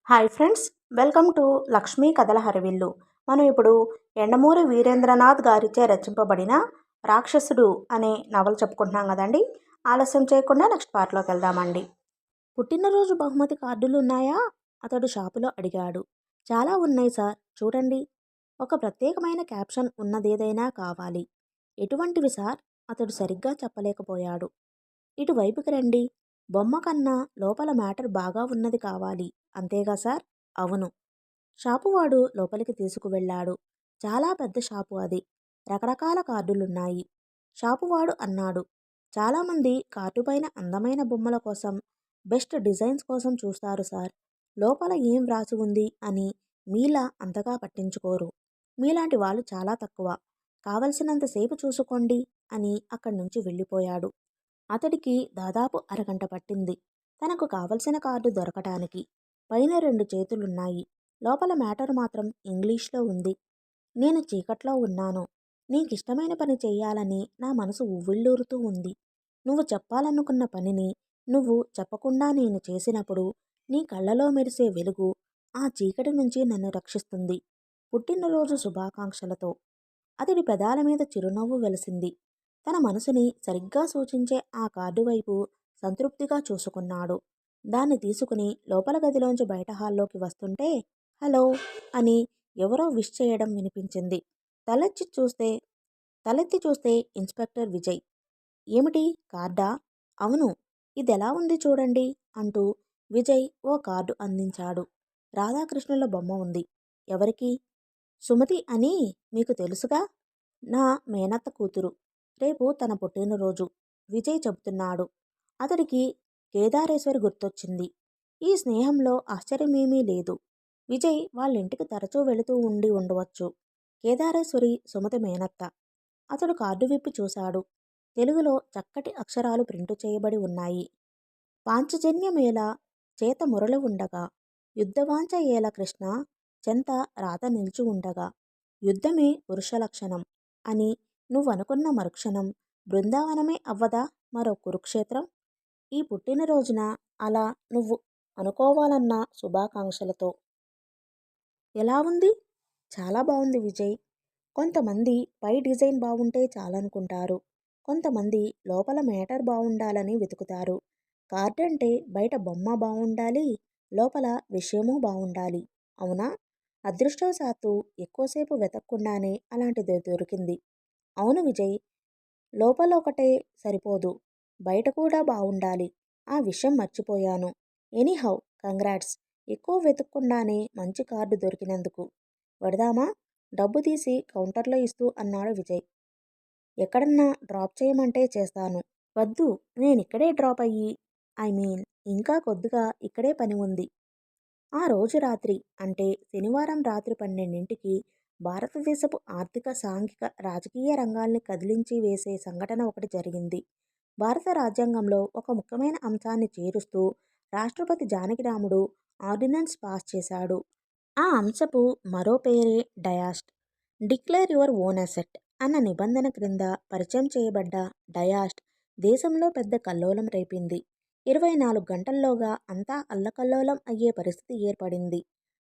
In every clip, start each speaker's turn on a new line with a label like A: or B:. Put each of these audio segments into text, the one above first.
A: Hi friends, welcome to Lakshmi కథల హరివిల్లు. మనం ఇప్పుడు యండమూరి వీరేంద్రనాథ్ గారిచే రచింపబడిన రాక్షసుడు అనే నవల చెప్పుకుంటున్నాం కదండి. ఆలస్యం చేయకుండా నెక్స్ట్ పార్ట్లోకి వెళ్దామండి. పుట్టినరోజు బహుమతి కార్డులు ఉన్నాయా? అతడు షాపులో అడిగాడు. చాలా ఉన్నాయి సార్, చూడండి. ఒక ప్రత్యేకమైన క్యాప్షన్ ఉన్నదేదైనా కావాలి. ఎటువంటివి సార్? అతడు సరిగ్గా చెప్పలేకపోయాడు. ఇటువైపుకి రండి. బొమ్మ కన్నా లోపల మ్యాటర్ బాగా ఉన్నది కావాలి. అంతేగా సార్? అవును. షాపువాడు లోపలికి తీసుకువెళ్ళాడు. చాలా పెద్ద షాపు అది. రకరకాల కార్డులున్నాయి. షాపువాడు అన్నాడు. చాలామంది కార్డుపైన అందమైన బొమ్మల కోసం, బెస్ట్ డిజైన్స్ కోసం చూస్తారు సార్. లోపల ఏం వ్రాసి ఉంది అని మీలా అంతగా పట్టించుకోరు. మీలాంటి వాళ్ళు చాలా తక్కువ. కావలసినంతసేపు చూసుకోండి అని అక్కడి నుంచి వెళ్ళిపోయాడు. అతడికి దాదాపు అరగంట పట్టింది తనకు కావలసిన కార్డు దొరకటానికి. పైన 2 చేతులున్నాయి. లోపల మ్యాటర్ మాత్రం ఇంగ్లీష్లో ఉంది. నేను చీకట్లో ఉన్నాను. నీకిష్టమైన పని చెయ్యాలని నా మనసు ఉవ్విళ్ళూరుతూ ఉంది. నువ్వు చెప్పాలనుకున్న పనిని నువ్వు చెప్పకుండా నేను చేసినప్పుడు నీ కళ్ళలో మెరిసే వెలుగు ఆ చీకటి నుంచి నన్ను రక్షిస్తుంది. పుట్టినరోజు శుభాకాంక్షలతో. అతడి పెదాల మీద చిరునవ్వు వెలిసింది. తన మనసుని సరిగ్గా సూచించే ఆ కార్డు వైపు సంతృప్తిగా చూసుకున్నాడు. దాన్ని తీసుకుని లోపల గదిలోంచి బయట హాల్లోకి వస్తుంటే హలో అని ఎవరో విష్ చేయడం వినిపించింది. తలెత్తి చూస్తే తలెత్తి చూస్తే ఇన్స్పెక్టర్ విజయ్. ఏమిటి, కార్డా? అవును. ఇదెలా ఉంది చూడండి అంటూ విజయ్ ఓ కార్డు అందించాడు. రాధాకృష్ణుల బొమ్మ ఉంది. ఎవరికి? సుమతి అని మీకు తెలుసుగా. నా మేనత్త కూతురు. రేపు తన పుట్టినరోజు. విజయ్ చెబుతున్నాడు. అతడికి కేదారేశ్వరి గుర్తొచ్చింది. ఈ స్నేహంలో ఆశ్చర్యమేమీ లేదు. విజయ్ వాళ్ళింటికి తరచూ వెళుతూ ఉండి ఉండవచ్చు. కేదారేశ్వరి సుమతి మేనత్త. అతడు కార్డు విప్పి చూశాడు. తెలుగులో చక్కటి అక్షరాలు ప్రింటు చేయబడి ఉన్నాయి. పాంచజన్యమేళ చేత మురళి ఉండగా, యుద్ధవాంఛ ఏల కృష్ణ చెంత రాత నిలిచి ఉండగా, యుద్ధమే పురుష లక్షణం అని నువ్వనుకున్న మరుక్షణం బృందావనమే అవ్వదా మరో కురుక్షేత్రం? ఈ పుట్టినరోజున అలా నువ్వు అనుకోవాలన్న శుభాకాంక్షలతో. ఎలా ఉంది? చాలా బాగుంది విజయ్. కొంతమంది పై డిజైన్ బాగుంటే చాలనుకుంటారు. కొంతమంది లోపల మ్యాటర్ బాగుండాలని వెతుకుతారు. కార్డ్ అంటే బయట బొమ్మ బాగుండాలి, లోపల విషయమూ బాగుండాలి. అవునా? అదృష్టవశాత్తు ఎక్కువసేపు వెతక్కుండానే అలాంటిది దొరికింది. అవును విజయ్. లోపల ఒకటే సరిపోదు, బయట కూడా బాగుండాలి. ఆ విషయం మర్చిపోయాను. Anyhow congrats. ఎక్కువ వెతుక్కుండానే మంచి కార్డు దొరికినందుకు. వెడదామా? డబ్బు తీసి కౌంటర్లో ఇస్తూ అన్నాడు విజయ్. ఎక్కడన్నా డ్రాప్ చేయమంటే చేస్తాను. వద్దు, నేనిక్కడే డ్రాప్ అయ్యి ఇంకా కొద్దిగా ఇక్కడే పని ఉంది. ఆ రోజు రాత్రి అంటే శనివారం రాత్రి 12ంటికి భారతదేశపు ఆర్థిక, సాంఘిక, రాజకీయ రంగాల్ని కదిలించి వేసే సంఘటన ఒకటి జరిగింది. భారత రాజ్యాంగంలో ఒక ముఖ్యమైన అంశాన్ని చేరుస్తూ రాష్ట్రపతి జానకిరాముడు ఆర్డినెన్స్ పాస్ చేశాడు. ఆ అంశపు మరో పేరే డయాస్ట్. డిక్లేర్ యువర్ ఓన్ అసెట్ అన్న నిబంధన క్రింద పరిచయం చేయబడ్డ డయాస్ట్ దేశంలో పెద్ద కల్లోలం రేపింది. 24 గంటల్లోగా అంతా అల్లకల్లోలం అయ్యే పరిస్థితి ఏర్పడింది.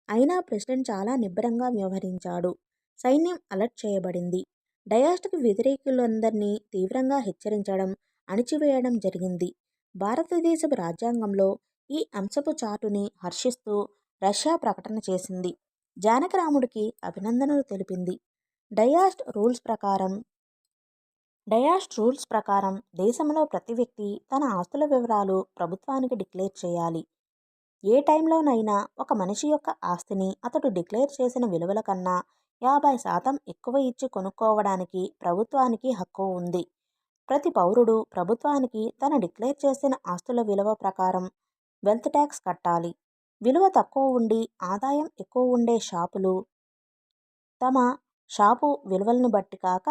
A: అయినా ప్రెసిడెంట్ చాలా నిబ్బరంగా వ్యవహరించాడు. సైన్యం అలర్ట్ చేయబడింది. డయాస్ట్కి వ్యతిరేకులందరినీ తీవ్రంగా హెచ్చరించడం, అణిచివేయడం జరిగింది. భారతదేశపు రాజ్యాంగంలో ఈ అంశపు చాటుని హర్షిస్తూ రష్యా ప్రకటన చేసింది. జానకిరాముడికి అభినందనలు తెలిపింది. డయాస్ట్ రూల్స్ ప్రకారం దేశంలో ప్రతి వ్యక్తి తన ఆస్తుల వివరాలు ప్రభుత్వానికి డిక్లేర్ చేయాలి. ఏ టైంలోనైనా ఒక మనిషి యొక్క ఆస్తిని అతడు డిక్లేర్ చేసిన విలువల కన్నా 50% ఎక్కువ ఇచ్చి కొనుక్కోవడానికి ప్రభుత్వానికి హక్కు ఉంది. ప్రతి పౌరుడు ప్రభుత్వానికి తన డిక్లేర్ చేసిన ఆస్తుల విలువ ప్రకారం వెల్త్ ట్యాక్స్ కట్టాలి. విలువ తక్కువ ఉండి ఆదాయం ఎక్కువ ఉండే షాపులు తమ షాపు విలువలను బట్టి కాక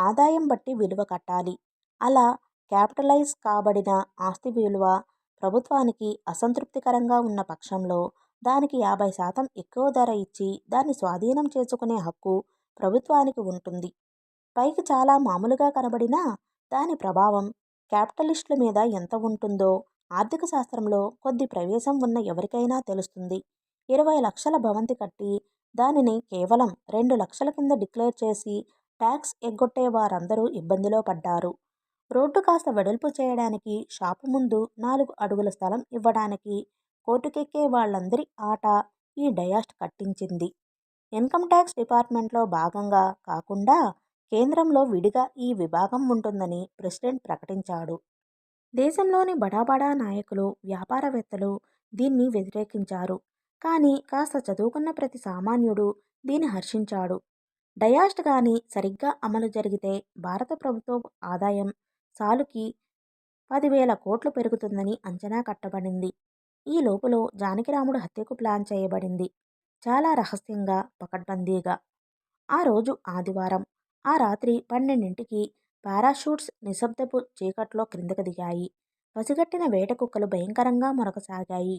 A: ఆదాయం బట్టి విలువ కట్టాలి. అలా క్యాపిటలైజ్ కాబడిన ఆస్తి విలువ ప్రభుత్వానికి అసంతృప్తికరంగా ఉన్న పక్షంలో దానికి 50% ఎక్కువ ధర ఇచ్చి దాన్ని స్వాధీనం చేసుకునే హక్కు ప్రభుత్వానికి ఉంటుంది. పైకి చాలా మామూలుగా కనబడినా దాని ప్రభావం క్యాపిటలిస్టుల మీద ఎంత ఉంటుందో ఆర్థిక శాస్త్రంలో కొద్ది ప్రవేశం ఉన్న ఎవరికైనా తెలుస్తుంది. 20 లక్షల భవంతి కట్టి దానిని కేవలం 2 లక్షల కింద డిక్లేర్ చేసి ట్యాక్స్ ఎగ్గొట్టే వారందరూ ఇబ్బందిలో పడ్డారు. రోడ్డు కాస్త వెడల్పు చేయడానికి, షాపు ముందు 4 అడుగుల స్థలం ఇవ్వడానికి కోర్టుకెక్కే వాళ్ళందరి ఆట ఈ డయాస్ట్ కట్టించింది. ఇన్కమ్ ట్యాక్స్ డిపార్ట్మెంట్లో భాగంగా కాకుండా కేంద్రంలో విడిగా ఈ విభాగం ఉంటుందని ప్రెసిడెంట్ ప్రకటించాడు. దేశంలోని బడాబడా నాయకులు, వ్యాపారవేత్తలు దీన్ని వ్యతిరేకించారు. కానీ కాస్త చదువుకున్న ప్రతి సామాన్యుడు దీన్ని హర్షించాడు. డయాస్ట్ గాని సరిగ్గా అమలు జరిగితే భారత ప్రభుత్వ ఆదాయం సాలుకి 10,000 కోట్లు పెరుగుతుందని అంచనా కట్టబడింది. ఈ లోపులో జానకిరాముడు హత్యకు ప్లాన్ చేయబడింది. చాలా రహస్యంగా, పకడ్బందీగా. ఆ రోజు ఆదివారం. ఆ రాత్రి 12ంటికి పారాషూట్స్ నిశ్శబ్దపు చీకట్లో క్రిందకు దిగాయి. పసిగట్టిన వేట కుక్కలు భయంకరంగా మొరకసాగాయి.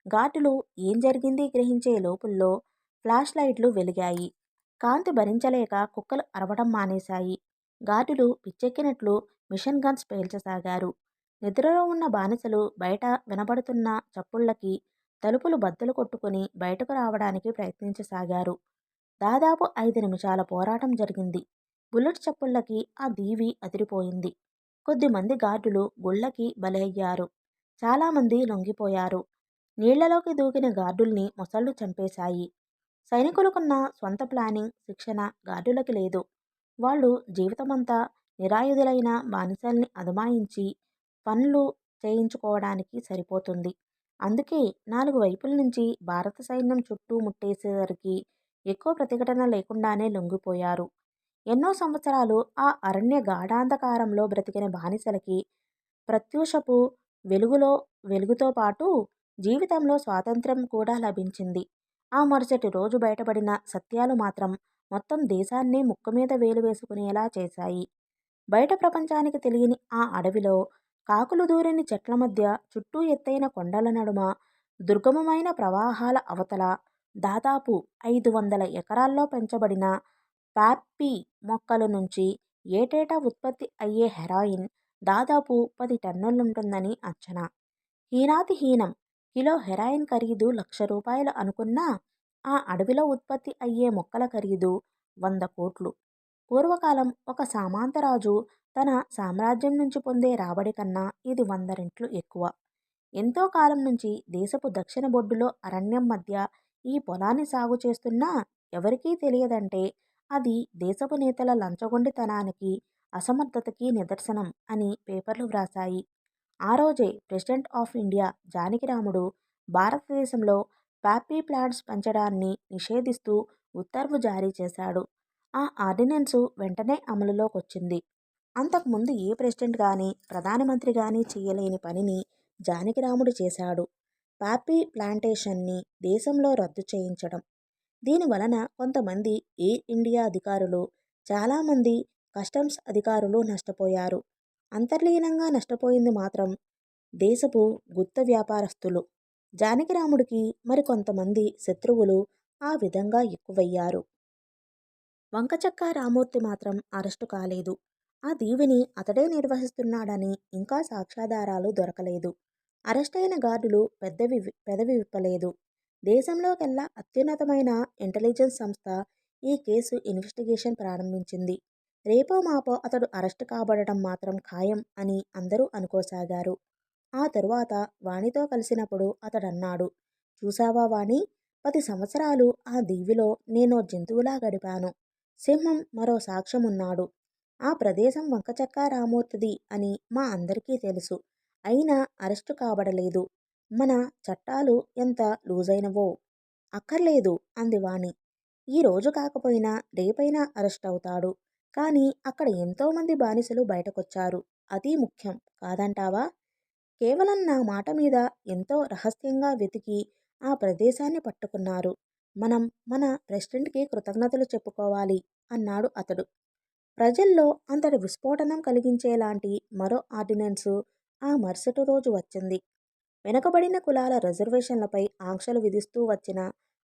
A: గార్డులు ఏం జరిగింది గ్రహించే లోపుల్లో ఫ్లాష్ లైట్లు వెలిగాయి. కాంతి భరించలేక కుక్కలు అరవడం మానేశాయి. గార్డులు పిచ్చెక్కినట్లు మిషన్ గన్స్ పేల్చసాగారు. నిద్రలో ఉన్న బానిసలు బయట వినబడుతున్న చప్పుళ్లకి తలుపులు బద్దలు కొట్టుకుని బయటకు రావడానికి ప్రయత్నించసాగారు. దాదాపు 5 నిమిషాల పోరాటం జరిగింది. బుల్లెట్ చప్పుళ్లకి ఆ దీవి అదిరిపోయింది. కొద్దిమంది గార్డులు గుళ్లకి బలయ్యారు. చాలామంది లొంగిపోయారు. నీళ్లలోకి దూకిన గార్డుల్ని మొసళ్ళు చంపేశాయి. సైనికులకున్న స్వంత ప్లానింగ్, శిక్షణ గార్డులకి లేదు. వాళ్ళు జీవితమంతా నిరాయుధులైన బానిసల్ని అదమాయించి పనులు చేయించుకోవడానికి సరిపోతుంది. అందుకే 4 వైపుల నుంచి భారత సైన్యం చుట్టూ ముట్టేసేసరికి ఎక్కువ ప్రతిఘటన లేకుండానే లొంగిపోయారు. ఎన్నో సంవత్సరాలు ఆ అరణ్య గాఢాంధకారంలో బ్రతికిన బానిసలకి ప్రత్యూషపు వెలుగుతో పాటు జీవితంలో స్వాతంత్ర్యం కూడా లభించింది. ఆ మరుసటి రోజు బయటపడిన సత్యాలు మాత్రం మొత్తం దేశాన్నే ముక్కుమీద వేలు వేసుకునేలా చేశాయి. బయట ప్రపంచానికి తెలియని ఆ అడవిలో కాకులు దూరని చెట్ల మధ్య, చుట్టూ ఎత్తైన కొండల నడుమ, దుర్గమమైన ప్రవాహాల అవతల దాదాపు 500 ఎకరాల్లో పెంచబడిన పాప్పీ మొక్కల నుంచి ఏటేటా ఉత్పత్తి అయ్యే హెరాయిన్ దాదాపు 10 టన్నులుంటుందని అంచనా. హీనాతి హీనం. కిలో హెరాయిన్ ఖరీదు ₹1,00,000 అనుకున్నా ఆ అడవిలో ఉత్పత్తి అయ్యే మొక్కల ఖరీదు 100 కోట్లు. పూర్వకాలం ఒక సామంతరాజు తన సామ్రాజ్యం నుంచి పొందే రాబడి కన్నా ఇది 100 రెట్లు ఎక్కువ. ఎంతో కాలం నుంచి దేశపు దక్షిణ బొడ్డులో అరణ్యం మధ్య ఈ పొలాన్ని సాగు చేస్తున్నా ఎవరికీ తెలియదంటే అది దేశపు నేతల లంచగొండితనానికి, అసమర్థతకి నిదర్శనం అని పేపర్లు వ్రాసాయి. ఆ రోజే ప్రెసిడెంట్ ఆఫ్ ఇండియా జానకిరాముడు భారతదేశంలో పాప్పీ ప్లాంట్స్ పెంచడాన్ని నిషేధిస్తూ ఉత్తర్వు జారీ చేశాడు. ఆ ఆర్డినెన్సు వెంటనే అమలులోకొచ్చింది. అంతకుముందు ఏ ప్రెసిడెంట్ కానీ, ప్రధానమంత్రి కానీ చేయలేని పనిని జానకిరాముడు చేశాడు. పాప్పీ ప్లాంటేషన్ని దేశంలో రద్దు చేయించడం. దీని వలన కొంతమంది ఎయిర్ ఇండియా అధికారులు, చాలామంది కస్టమ్స్ అధికారులు నష్టపోయారు. అంతర్లీనంగా నష్టపోయింది మాత్రం దేశపు గుత్త వ్యాపారస్తులు. జానకిరాముడికి మరికొంతమంది శత్రువులు ఆ విధంగా ఎక్కువయ్యారు. వంకచక్కా రామూర్తి మాత్రం అరెస్టు కాలేదు. ఆ దీవిని అతడే నిర్వహిస్తున్నాడని ఇంకా సాక్ష్యాధారాలు దొరకలేదు. అరెస్టైన గార్డులు పెదవి విప్పలేదు. దేశంలోకెల్లా అత్యున్నతమైన ఇంటెలిజెన్స్ సంస్థ ఈ కేసు ఇన్వెస్టిగేషన్ ప్రారంభించింది. రేపో మాపో అతడు అరెస్టు కాబడటం మాత్రం ఖాయం అని అందరూ అనుకోసాగారు. ఆ తరువాత వాణితో కలిసినప్పుడు అతడన్నాడు, చూసావా వాణి, 10 సంవత్సరాలు ఆ దీవిలో నేనో జంతువులా గడిపాను. సింహం మరో సాక్ష్యమున్నాడు. ఆ ప్రదేశం వంకచక్కా రామూర్తిది అని మా అందరికీ తెలుసు. అయినా అరెస్టు కాబడలేదు. మన చట్టాలు ఎంత లూజైనవో. అక్కర్లేదు అంది వాణి. ఈ రోజు కాకపోయినా రేపైనా అరెస్ట్ అవుతాడు. కానీ అక్కడ ఎంతోమంది బానిసలు బయటకొచ్చారు. అదీ ముఖ్యం కాదంటావా? కేవలం నా మాట మీద ఎంతో రహస్యంగా వెతికి ఆ ప్రదేశాన్ని పట్టుకున్నారు. మనం మన ప్రెసిడెంట్కి కృతజ్ఞతలు చెప్పుకోవాలి అన్నాడు అతడు. ప్రజల్లో అంతటి విస్ఫోటనం కలిగించేలాంటి మరో ఆర్డినెన్సు ఆ మరుసటి రోజు వచ్చింది. వెనుకబడిన కులాల రిజర్వేషన్లపై ఆంక్షలు విధిస్తూ వచ్చిన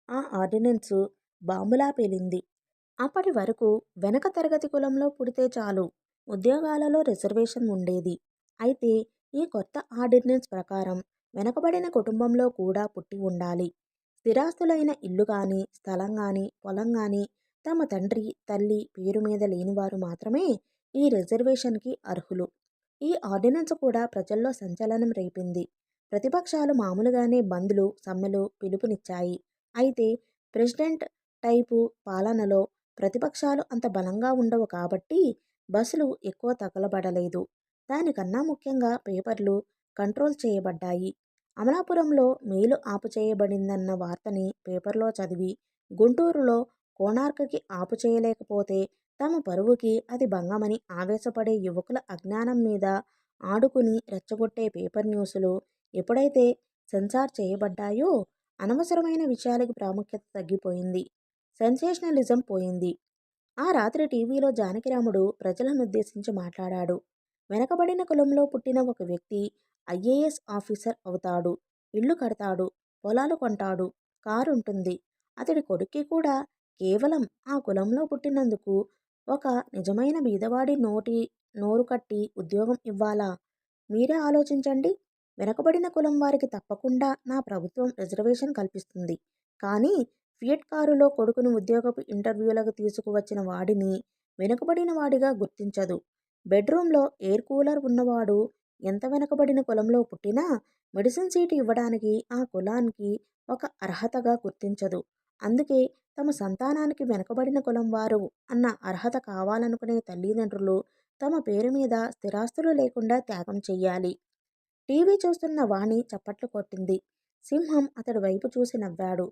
A: ఆ ఆర్డినెన్సు బాంబులా పేలింది. అప్పటి వరకు వెనక తరగతి కులంలో పుడితే చాలు ఉద్యోగాలలో రిజర్వేషన్ ఉండేది. అయితే ఈ కొత్త ఆర్డినెన్స్ ప్రకారం వెనుకబడిన కుటుంబంలో కూడా పుట్టి ఉండాలి. స్థిరాస్తులైన ఇల్లు కానీ, స్థలం కానీ, పొలం కానీ తమ తండ్రి, తల్లి పేరు మీద లేనివారు మాత్రమే ఈ రిజర్వేషన్‌కి అర్హులు. ఈ ఆర్డినెన్స్ కూడా ప్రజల్లో సంచలనం రేపింది. ప్రతిపక్షాలు మామూలుగానే బంద్లు, సమ్మెలు పిలుపునిచ్చాయి. అయితే ప్రెసిడెంట్ టైపు పాలనలో ప్రతిపక్షాలు అంత బలంగా ఉండవు కాబట్టి బస్సులు ఎక్కువ తగలబడలేదు. దానికన్నా ముఖ్యంగా పేపర్లు కంట్రోల్ చేయబడ్డాయి. అమలాపురంలో మెయిలు ఆపుచేయబడిందన్న వార్తని పేపర్లో చదివి, గుంటూరులో కోణార్కకి ఆపుచేయలేకపోతే తమ పరువుకి అది భంగమని ఆవేశపడే యువకుల అజ్ఞానం మీద ఆడుకుని రెచ్చగొట్టే పేపర్ న్యూసులు ఎప్పుడైతే సెన్సార్ చేయబడ్డాయో అనవసరమైన విషయాలకు ప్రాముఖ్యత తగ్గిపోయింది. సెన్సేషనలిజం పోయింది. ఆ రాత్రి టీవీలో జానకిరాముడు ప్రజలనుద్దేశించి మాట్లాడాడు. వెనకబడిన కులంలో పుట్టిన ఒక వ్యక్తి ఐఏఎస్ ఆఫీసర్ అవుతాడు, ఇల్లు కడతాడు, పొలాలు కొంటాడు, కారుంటుంది. అతడి కొడుక్కి కూడా కేవలం ఆ కులంలో పుట్టినందుకు ఒక నిజమైన బీదవాడి నోరు కట్టి ఉద్యోగం ఇవ్వాలా? మీరే ఆలోచించండి. వెనకబడిన కులం వారికి తప్పకుండా నా ప్రభుత్వం రిజర్వేషన్ కల్పిస్తుంది. కానీ ఫియట్ కారులో కొడుకును ఉద్యోగపు ఇంటర్వ్యూలకు తీసుకువచ్చిన వాడిని వెనుకబడిన వాడిగా గుర్తించదు. బెడ్రూమ్లో ఎయిర్ కూలర్ ఉన్నవాడు ఎంత వెనకబడిన కులంలో పుట్టినా మెడిసిన్ సీటు ఇవ్వడానికి ఆ కులానికి ఒక అర్హతగా గుర్తించదు. అందుకే తమ సంతానానికి వెనకబడిన కులం వారు అన్న అర్హత కావాలనుకునే తల్లిదండ్రులు తమ పేరు మీద స్థిరాస్తులు లేకుండా త్యాగం చెయ్యాలి. టీవీ చూస్తున్న వాణి చప్పట్లు కొట్టింది. సింహం అతడి వైపు చూసి నవ్వాడు.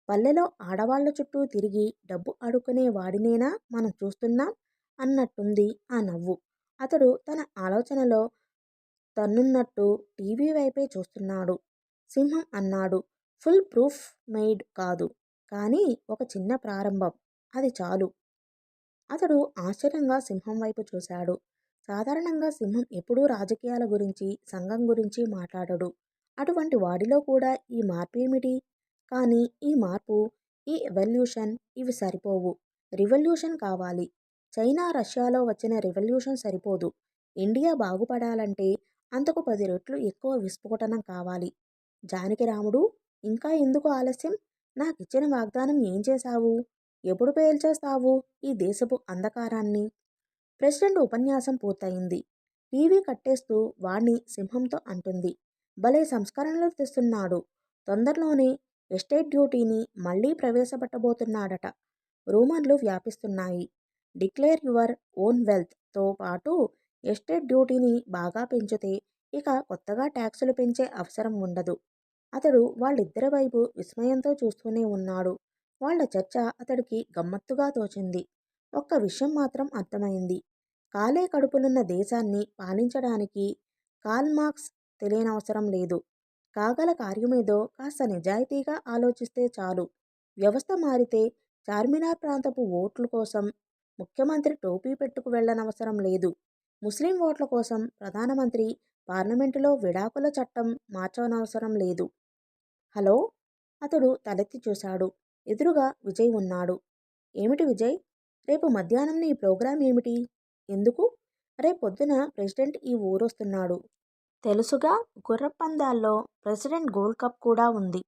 A: పల్లెలో ఆడవాళ్ల చుట్టూ తిరిగి డబ్బు అడుక్కునే వాడినేనా మనం చూస్తున్నాం అన్నట్టుంది ఆ నవ్వు. అతడు తన ఆలోచనలో తన్నున్నట్టు టీవీ వైపే చూస్తున్నాడు. సింహం అన్నాడు, ఫుల్ ప్రూఫ్ మెయిడ్ కాదు, కానీ ఒక చిన్న ప్రారంభం. అది చాలు. అతడు ఆశ్చర్యంగా సింహం వైపు చూశాడు. సాధారణంగా సింహం ఎప్పుడూ రాజకీయాల గురించి, సంఘం గురించి మాట్లాడడు. అటువంటి వాడిలో కూడా ఈ మార్పేమిటి? కానీ ఈ మార్పు, ఈ ఎవల్యూషన్ ఇవి సరిపోవు. రివల్యూషన్ కావాలి. చైనా, రష్యాలో వచ్చిన రివల్యూషన్ సరిపోదు. ఇండియా బాగుపడాలంటే అంతకు 10 రెట్లు ఎక్కువ విస్ఫోటనం కావాలి. జానకిరాముడు, ఇంకా ఎందుకు ఆలస్యం? నాకిచ్చిన వాగ్దానం ఏం చేశావు? ఎప్పుడు పేల్చేస్తావు ఈ దేశపు అంధకారాన్ని? ప్రెసిడెంట్ ఉపన్యాసం పూర్తయింది. టీవీ కట్టేస్తూ వాణ్ణి సింహంతో అంటుంది. భలే సంస్కరణలు తెస్తున్నాడు. తొందరలోనే ఎస్టేట్ డ్యూటీని మళ్లీ ప్రవేశపెట్టబోతున్నాడట. రూమర్లు వ్యాపిస్తున్నాయి. డిక్లేర్ యువర్ ఓన్ వెల్త్ తో పాటు ఎస్టేట్ డ్యూటీని బాగా పెంచితే ఇక కొత్తగా ట్యాక్సులు పెంచే అవసరం ఉండదు. అతడు వాళ్ళిద్దరి వైపు విస్మయంతో చూస్తూనే ఉన్నాడు. వాళ్ల చర్చ అతడికి గమ్మత్తుగా తోచింది. ఒక్క విషయం మాత్రం అర్థమైంది. కాలే కడుపులున్న దేశాన్ని పాలించడానికి కార్ల్ మార్క్స్ తెలియనవసరం లేదు. కాగల కార్యమేదో కాస్త నిజాయితీగా ఆలోచిస్తే చాలు. వ్యవస్థ మారితే చార్మినార్ ప్రాంతపు ఓట్ల కోసం ముఖ్యమంత్రి టోపీ పెట్టుకు వెళ్లనవసరం లేదు. ముస్లిం ఓట్ల కోసం ప్రధానమంత్రి పార్లమెంటులో విడాకుల చట్టం మార్చనవసరం లేదు. హలో! అతడు తలెత్తి చూశాడు. ఎదురుగా విజయ్ ఉన్నాడు. ఏమిటి విజయ్? రేపు మధ్యాహ్నం నీ ప్రోగ్రాం ఏమిటి? ఎందుకు? రేపొద్దున ప్రెసిడెంట్ ఈ ఊరొస్తున్నాడు. తెలుసుగా, గుర్రపందాల్లో ప్రెసిడెంట్ గోల్డ్ కప్ కూడా ఉంది.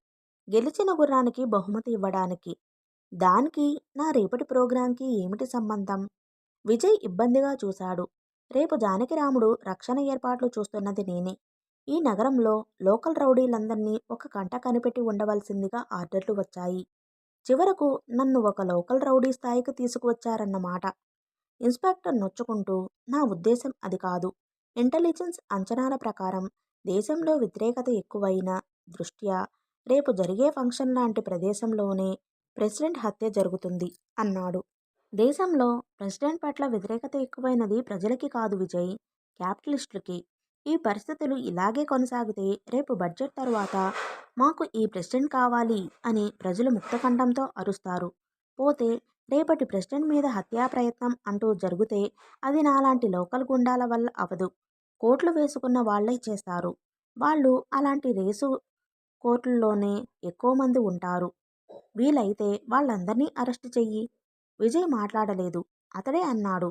A: గెలిచిన గుర్రానికి బహుమతి ఇవ్వడానికి. దానికి నా రేపటి ప్రోగ్రాంకి ఏమిటి సంబంధం? విజయ్ ఇబ్బందిగా చూశాడు. రేపు జానకిరాముడు రక్షణ ఏర్పాట్లు చూస్తున్నది నేనే. ఈ నగరంలో లోకల్ రౌడీలందర్నీ ఒక కంట కనిపెట్టి ఉండవలసిందిగా ఆర్డర్లు వచ్చాయి. చివరకు నన్ను ఒక లోకల్ రౌడీ స్థాయికి తీసుకువచ్చారన్నమాట. ఇన్స్పెక్టర్ నొచ్చుకుంటూ, నా ఉద్దేశం అది కాదు. ఇంటెలిజెన్స్ అంచనాల ప్రకారం దేశంలో వ్యతిరేకత ఎక్కువైన దృష్ట్యా రేపు జరిగే ఫంక్షన్ లాంటి ప్రదేశంలోనే ప్రెసిడెంట్ హత్య జరుగుతుంది అన్నాడు. దేశంలో ప్రెసిడెంట్ పట్ల వ్యతిరేకత ఎక్కువైనది ప్రజలకి కాదు విజయ్, క్యాపిటలిస్టులకి. ఈ పరిస్థితులు ఇలాగే కొనసాగితే రేపు బడ్జెట్ తరువాత మాకు ఈ ప్రెసిడెంట్ కావాలి అని ప్రజలు ముక్తకంఠంతో అరుస్తారు. పోతే రేపటి ప్రెసిడెంట్ మీద హత్యా ప్రయత్నం అంటూ జరిగితే అది నాలాంటి లోకల్ గుండాల వల్ల అవదు. కోట్లు వేసుకున్న వాళ్లే చేస్తారు. వాళ్ళు అలాంటి రేసు కోర్టుల్లోనే ఎక్కువ మంది ఉంటారు. వీలైతే వాళ్ళందర్నీ అరెస్టు చెయ్యి. విజయ్ మాట్లాడలేదు. అతడే అన్నాడు,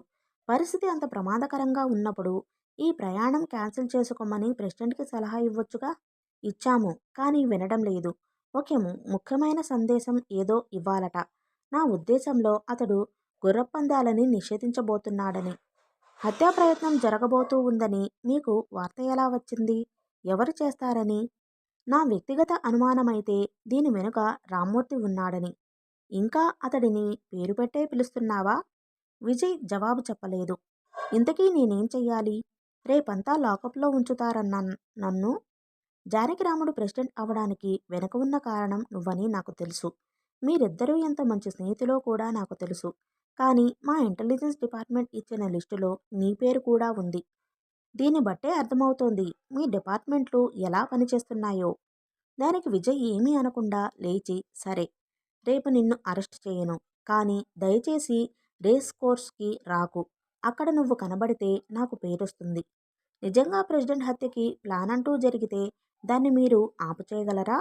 A: పరిస్థితి అంత ప్రమాదకరంగా ఉన్నప్పుడు ఈ ప్రయాణం క్యాన్సిల్ చేసుకోమని ప్రెసిడెంట్కి సలహా ఇవ్వొచ్చుగా. ఇచ్చాము, కానీ వినడం లేదు. ముఖ్యమైన సందేశం ఏదో ఇవ్వాలట. నా ఉద్దేశంలో అతడు గుర్రపందాలని నిషేధించబోతున్నాడని. హత్యా ప్రయత్నం జరగబోతూ ఉందని మీకు వార్త ఎలా వచ్చింది? ఎవరు చేస్తారని? నా వ్యక్తిగత అనుమానమైతే దీని వెనుక రామ్మూర్తి ఉన్నాడని. ఇంకా అతడిని పేరు పెట్టే పిలుస్తున్నావా? విజయ్ జవాబు చెప్పలేదు. ఇంతకీ నేనేం చెయ్యాలి? రేపంతా లాకప్లో ఉంచుతారన్న నన్ను. జానకిరాముడు ప్రెసిడెంట్ అవడానికి వెనుక ఉన్న కారణం నువ్వని నాకు తెలుసు. మీరిద్దరూ ఎంత మంచి స్నేహితులో కూడా నాకు తెలుసు. కానీ మా ఇంటెలిజెన్స్ డిపార్ట్మెంట్ ఇచ్చిన లిస్టులో నీ పేరు కూడా ఉంది. దీన్ని బట్టే అర్థమవుతోంది మీ డిపార్ట్మెంట్లు ఎలా పనిచేస్తున్నాయో. దానికి విజయ్ ఏమీ అనకుండా లేచి, సరే, రేపు నిన్ను అరెస్ట్ చేయను. కానీ దయచేసి రేస్ కోర్స్కి రాకు. అక్కడ నువ్వు కనబడితే నాకు పేరొస్తుంది. నిజంగా ప్రెసిడెంట్ హత్యకి ప్లాన్ అంటూ జరిగితే దాన్ని మీరు ఆపుచేయగలరా?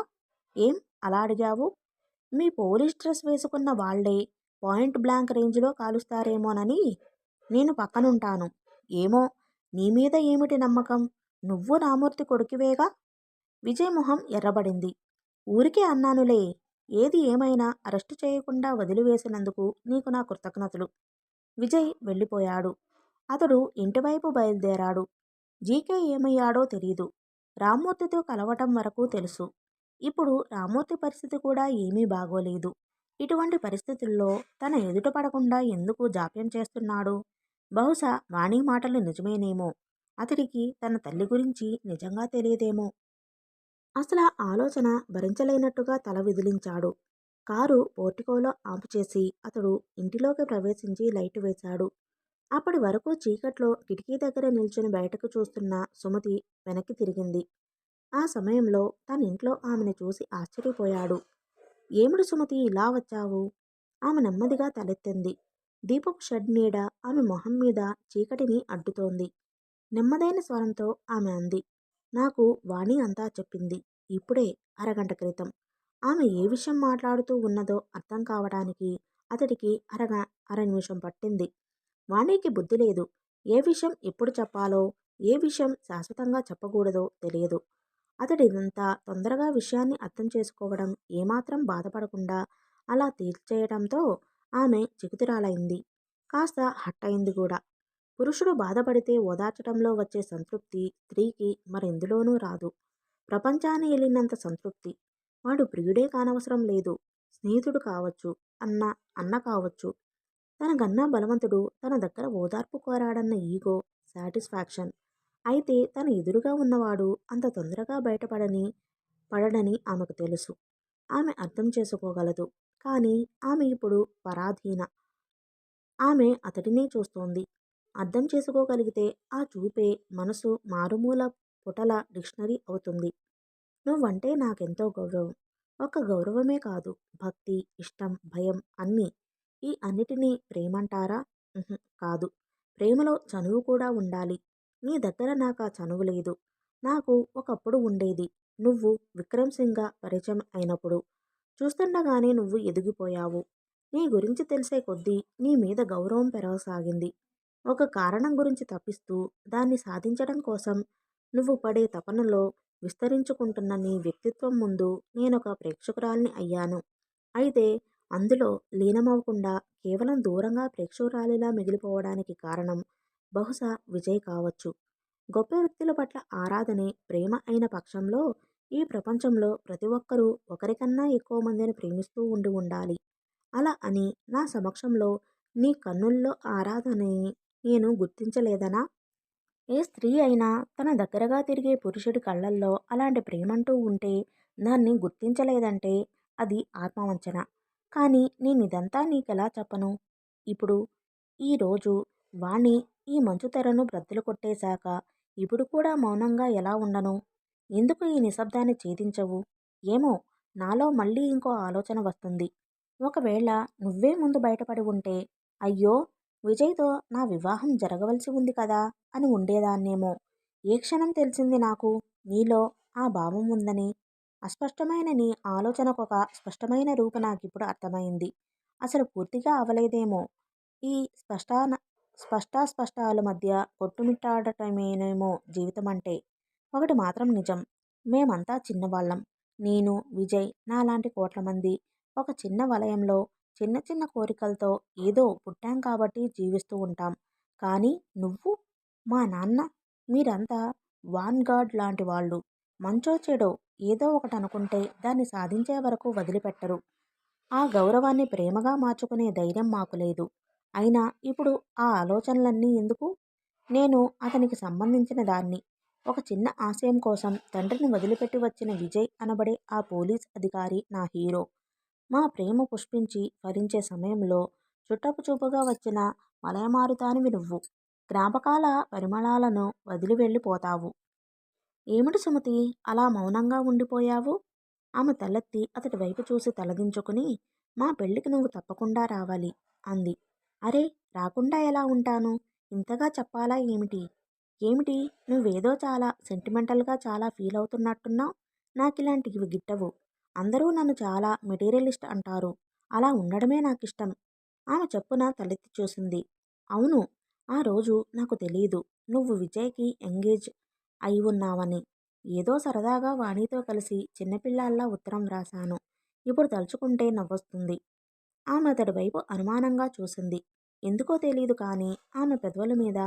A: ఏం అలా అడిగావు? మీ పోలీస్ డ్రెస్ వేసుకున్న వాళ్లే పాయింట్ బ్లాంక్ రేంజ్లో కాలుస్తారేమోనని నేను పక్కనుంటాను. ఏమో, నీ మీద ఏమిటి నమ్మకం? నువ్వు రామూర్తి కొడుకువేగా? విజయ్ మొహం ఎర్రబడింది. ఊరికే అన్నానులే. ఏది ఏమైనా అరెస్టు చేయకుండా వదిలివేసినందుకు నీకు నా కృతజ్ఞతలు. విజయ్ వెళ్ళిపోయాడు. అతడు ఇంటివైపు బయలుదేరాడు. జీకే ఏమయ్యాడో తెలీదు. రామ్మూర్తితో కలవటం వరకు తెలుసు. ఇప్పుడు రామ్మూర్తి పరిస్థితి కూడా ఏమీ బాగోలేదు. ఇటువంటి పరిస్థితుల్లో తన ఎదుట పడకుండా ఎందుకు జాప్యం చేస్తున్నాడు? బహుశా వాణి మాటలు నిజమేనేమో. అతడికి తన తల్లి గురించి నిజంగా తెలియదేమో. అసలు ఆ ఆలోచన భరించలేనట్టుగా తల విదిలించాడు. కారు పోర్టికోలో ఆపుచేసి అతడు ఇంటిలోకి ప్రవేశించి లైటు వేశాడు. అప్పటి వరకు చీకట్లో కిటికీ దగ్గర నిల్చుని బయటకు చూస్తున్న సుమతి వెనక్కి తిరిగింది. ఆ సమయంలో తన ఇంట్లో ఆమెను చూసి ఆశ్చర్యపోయాడు. ఏమిటి సుమతి, ఇలా వచ్చావు? ఆమె నెమ్మదిగా తలెత్తింది. దీపపు షెడ్ నీడ ఆమె మొహం మీద చీకటిని అడ్డుతోంది. నెమ్మదైన స్వరంతో ఆమె అంది, నాకు వాణి అంతా చెప్పింది. ఇప్పుడే, అరగంట క్రితం. ఆమె ఏ విషయం మాట్లాడుతూ ఉన్నదో అర్థం కావడానికి అతడికి అర నిమిషం పట్టింది. వాణికి బుద్ధి లేదు. ఏ విషయం ఎప్పుడు చెప్పాలో, ఏ విషయం శాశ్వతంగా చెప్పకూడదో తెలియదు. అతడిదంతా తొందరగా విషయాన్ని అర్థం చేసుకోవడం, ఏమాత్రం బాధపడకుండా అలా తేల్చేయడంతో ఆమె చికుతురాలైంది. కాస్త హట్టయింది కూడా. పురుషుడు బాధపడితే ఓదార్చటంలో వచ్చే సంతృప్తి స్త్రీకి మరెందులోనూ రాదు. ప్రపంచాన్ని ఏలినంత సంతృప్తి. వాడు ప్రియుడే కానవసరం లేదు. స్నేహితుడు కావచ్చు, అన్న కావచ్చు. తనకన్నా బలవంతుడు తన దగ్గర ఓదార్పు కోరాడన్న ఈగో, సాటిస్ఫాక్షన్. అయితే తన ఎదురుగా ఉన్నవాడు అంత తొందరగా పడడని ఆమెకు తెలుసు. ఆమె అర్థం చేసుకోగలదు. కానీ ఆమె ఇప్పుడు పరాధీన. ఆమె అతడినే చూస్తోంది. అర్థం చేసుకోగలిగితే ఆ చూపే మనసు మారుమూల పుటల డిక్షనరీ అవుతుంది. నువ్వంటే నాకెంతో గౌరవం. ఒక గౌరవమే కాదు, భక్తి, ఇష్టం, భయం అన్నీ. ఈ అన్నిటినీ ప్రేమంటారా? కాదు. ప్రేమలో చనువు కూడా ఉండాలి. నీ దగ్గర నాకు ఆ చనువు లేదు. నాకు ఒకప్పుడు ఉండేది. నువ్వు విక్రమ్ సింగ్గా పరిచయం అయినప్పుడు. చూస్తుండగానే నువ్వు ఎదిగిపోయావు. నీ గురించి తెలిసే కొద్దీ నీ మీద గౌరవం పెరగసాగింది. ఒక కారణం గురించి తప్పిస్తూ దాన్ని సాధించడం కోసం నువ్వు పడే తపనలో విస్తరించుకుంటున్న నీ వ్యక్తిత్వం ముందు నేనొక ప్రేక్షకురాల్ని అయ్యాను. అయితే అందులో లీనమవకుండా కేవలం దూరంగా ప్రేక్షకురాలిలా మిగిలిపోవడానికి కారణం బహుశా విజయ్ కావచ్చు. గొప్ప వ్యక్తుల పట్ల ఆరాధనే ప్రేమ అయిన పక్షంలో ఈ ప్రపంచంలో ప్రతి ఒక్కరూ ఒకరికన్నా ఎక్కువ మందిని ప్రేమిస్తూ ఉండాలి. అలా అని నా సమక్షంలో నీ కన్నుల్లో ఆరాధనని నేను గుర్తించలేదనా? ఏ స్త్రీ అయినా తన దగ్గరగా తిరిగే పురుషుడి కళ్ళల్లో అలాంటి ప్రేమంటూ ఉంటే దాన్ని గుర్తించలేదంటే అది ఆత్మవంచన. కానీ నేనిదంతా నీకెలా చెప్పను? ఇప్పుడు ఈరోజు వాణి ఈ మంచుతెరను బ్రద్దలు కొట్టేశాక ఇప్పుడు కూడా మౌనంగా ఎలా ఉండను? ఎందుకు ఈ నిశ్శబ్దాన్ని ఛేదించవు? ఏమో, నాలో మళ్ళీ ఇంకో ఆలోచన వస్తుంది. ఒకవేళ నువ్వే ముందు బయటపడి ఉంటే, అయ్యో, విజయ్తో నా వివాహం జరగవలసి ఉంది కదా అని ఉండేదాన్నేమో. ఏ క్షణం తెలిసింది నాకు నీలో ఆ భావం ఉందని? అస్పష్టమైన నీ ఆలోచనకొక స్పష్టమైన రూపు నాకిప్పుడు అర్థమైంది. అసలు పూర్తిగా అవలేదేమో. ఈ స్పష్టాస్పష్టాల మధ్య కొట్టుమిట్టాడటమేనేమో జీవితమంటే. ఒకటి మాత్రం నిజం, మేమంతా చిన్నవాళ్ళం. నేను, విజయ్ నాలాంటి కోట్ల మంది ఒక చిన్న వలయంలో చిన్న చిన్న కోరికలతో ఏదో పుట్టాం కాబట్టి జీవిస్తూ ఉంటాం. కానీ నువ్వు, మా నాన్న, మీరంతా వాన్గార్డ్ లాంటి వాళ్ళు. మంచో చెడో ఏదో ఒకటి అనుకుంటే దాన్ని సాధించే వరకు వదిలిపెట్టరు. ఆ గౌరవాన్ని ప్రేమగా మార్చుకునే ధైర్యం మాకు లేదు. అయినా ఇప్పుడు ఆ ఆలోచనలన్నీ ఎందుకు? నేను అతనికి సంబంధించిన దాన్ని. ఒక చిన్న ఆశయం కోసం తండ్రిని వదిలిపెట్టి వచ్చిన విజయ్ అనబడే ఆ పోలీస్ అధికారి నా హీరో. మా ప్రేమ పుష్పించి ఫలించే సమయంలో చుట్టపు చూపుగా వచ్చిన మలయమారుతానివి నువ్వు. జ్ఞాపకాల పరిమళాలను వదిలి వెళ్ళిపోతావు. ఏమిటి సుమతి, అలా మౌనంగా ఉండిపోయావు? ఆమె తలెత్తి అతడి వైపు చూసి తలదించుకుని, మా పెళ్ళికి నువ్వు తప్పకుండా రావాలి అంది. అరే, రాకుండా ఎలా ఉంటాను? ఇంతగా చెప్పాలా ఏమిటి? ఏమిటి, నువ్వేదో చాలా సెంటిమెంటల్గా చాలా ఫీల్ అవుతున్నట్టున్నావు. నాకిలాంటివి గిట్టవు. అందరూ నన్ను చాలా మెటీరియలిస్ట్ అంటారు. అలా ఉండడమే నాకిష్టం. ఆమె చప్పున తలెత్తి చూసింది. అవును, ఆ రోజు నాకు తెలీదు నువ్వు విజయ్కి ఎంగేజ్ అయి ఉన్నావని. ఏదో సరదాగా వాణితో కలిసి చిన్నపిల్లాల్లా ఉత్తరం వ్రాశాను. ఇప్పుడు తలుచుకుంటే నవ్వొస్తుంది. ఆమె అతడి వైపు అనుమానంగా చూసింది. ఎందుకో తెలీదు కానీ ఆమె పెదవుల మీద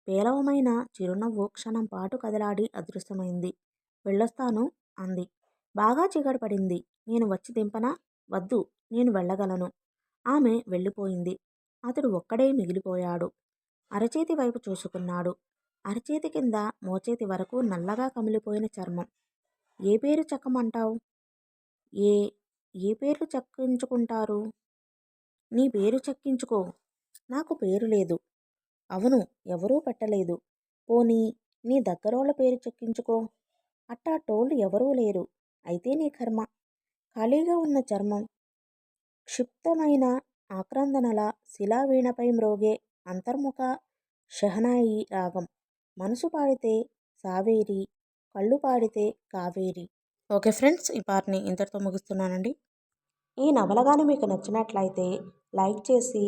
A: పేలవమైన చిరునవ్వు క్షణం పాటు కదలాడి అదృశ్యమైంది. వెళ్ళొస్తాను అంది. బాగా చీకటి పడింది. నేను వచ్చి దింపనా? వద్దు, నేను వెళ్ళగలను. ఆమె వెళ్ళిపోయింది. అతడు ఒక్కడే మిగిలిపోయాడు. అరచేతి వైపు చూసుకున్నాడు. అరచేతి కింద మోచేతి వరకు నల్లగా కమిలిపోయిన చర్మం. ఏ పేరు చెక్కమంటావు? ఏ ఏ పేర్లు చెక్కించుకుంటారు? నీ పేరు చెక్కించుకో. నాకు పేరు లేదు. అవును, ఎవరూ పెట్టలేదు. పోనీ నీ దగ్గరోళ్ళ పేరు చెక్కించుకో. అట్టాటోళ్ళు ఎవరూ లేరు. అయితే నీ కర్మ. ఖాళీగా ఉన్న చర్మం క్షిప్తమైన ఆక్రందనల శిలావీణపై మ్రోగే అంతర్ముఖ షహనాయి రాగం. మనసు పాడితే సావేరి, కళ్ళు పాడితే కావేరి. ఓకే ఫ్రెండ్స్, ఈ పార్ట్ని ఇంతటితో ముగిస్తున్నానండి. ఈ నవల కానీ మీకు నచ్చినట్లయితే లైక్ చేసి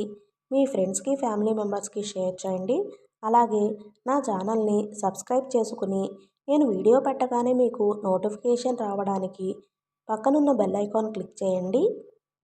A: మీ ఫ్రెండ్స్కి ఫ్యామిలీ మెంబర్స్కి షేర్ చేయండి. అలాగే నా ఛానల్ని సబ్స్క్రైబ్ చేసుకుని నేను వీడియో పెట్టగానే మీకు నోటిఫికేషన్ రావడానికి పక్కనున్న బెల్ ఐకాన్ క్లిక్ చేయండి.